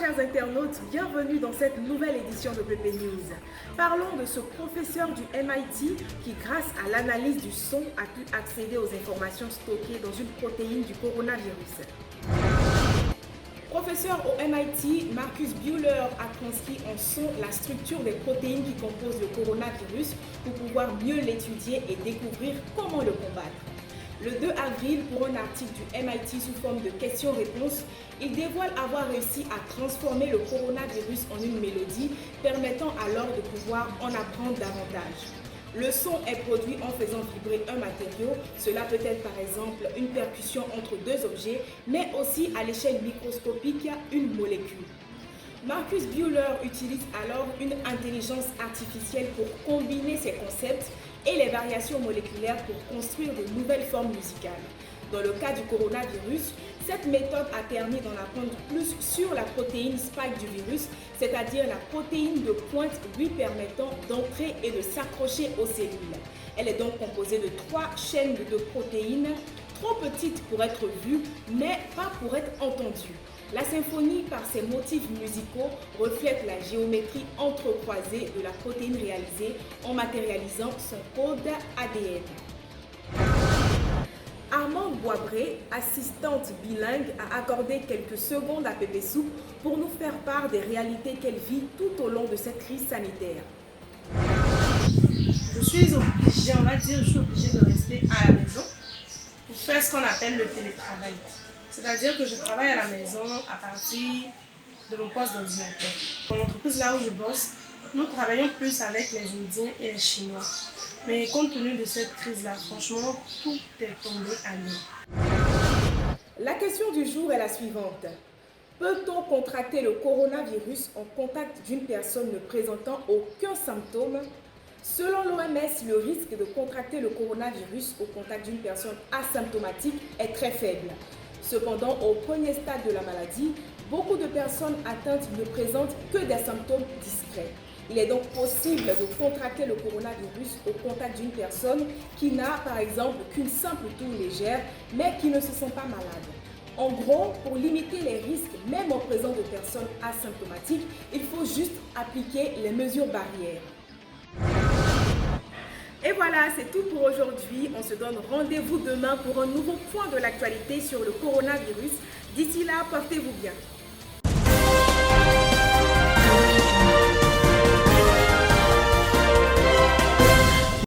chers internautes, bienvenue dans cette nouvelle édition de PP News. Parlons de ce professeur du MIT qui, grâce à l'analyse du son, a pu accéder aux informations stockées dans une protéine du coronavirus. Professeur au MIT, Marcus Buehler a transcrit en son la structure des protéines qui composent le coronavirus pour pouvoir mieux l'étudier et découvrir comment le combattre. Le 2 avril, pour un article du MIT sous forme de questions-réponses, il dévoile avoir réussi à transformer le coronavirus en une mélodie, permettant alors de pouvoir en apprendre davantage. Le son est produit en faisant vibrer un matériau, cela peut être par exemple une percussion entre deux objets, mais aussi à l'échelle microscopique une molécule. Marcus Buehler utilise alors une intelligence artificielle pour combiner ces concepts et les variations moléculaires pour construire de nouvelles formes musicales. Dans le cas du coronavirus, cette méthode a permis d'en apprendre plus sur la protéine spike du virus, c'est-à-dire la protéine de pointe lui permettant d'entrer et de s'accrocher aux cellules. Elle est donc composée de 3 chaînes de protéines, trop petites pour être vues, mais pas pour être entendues. La symphonie, par ses motifs musicaux, reflète la géométrie entrecroisée de la protéine réalisée en matérialisant son code ADN. Armande Boisbré, assistante bilingue, a accordé quelques secondes à Pépé Soupe pour nous faire part des réalités qu'elle vit tout au long de cette crise sanitaire. Je suis obligée de rester à la maison pour faire ce qu'on appelle le télétravail. C'est-à-dire que je travaille à la maison à partir de mon poste d'ordinateur. Dans l'entreprise là où je bosse, nous travaillons plus avec les Indiens et les Chinois. Mais compte tenu de cette crise-là, franchement, tout est tombé à l'eau. La question du jour est la suivante. Peut-on contracter le coronavirus en contact d'une personne ne présentant aucun symptôme? Selon l'OMS, le risque de contracter le coronavirus au contact d'une personne asymptomatique est très faible. Cependant, au premier stade de la maladie, beaucoup de personnes atteintes ne présentent que des symptômes discrets. Il est donc possible de contracter le coronavirus au contact d'une personne qui n'a par exemple qu'une simple toux légère, mais qui ne se sent pas malade. En gros, pour limiter les risques, même en présence de personnes asymptomatiques, il faut juste appliquer les mesures barrières. Et voilà, c'est tout pour aujourd'hui. On se donne rendez-vous demain pour un nouveau point de l'actualité sur le coronavirus. D'ici là, portez-vous bien.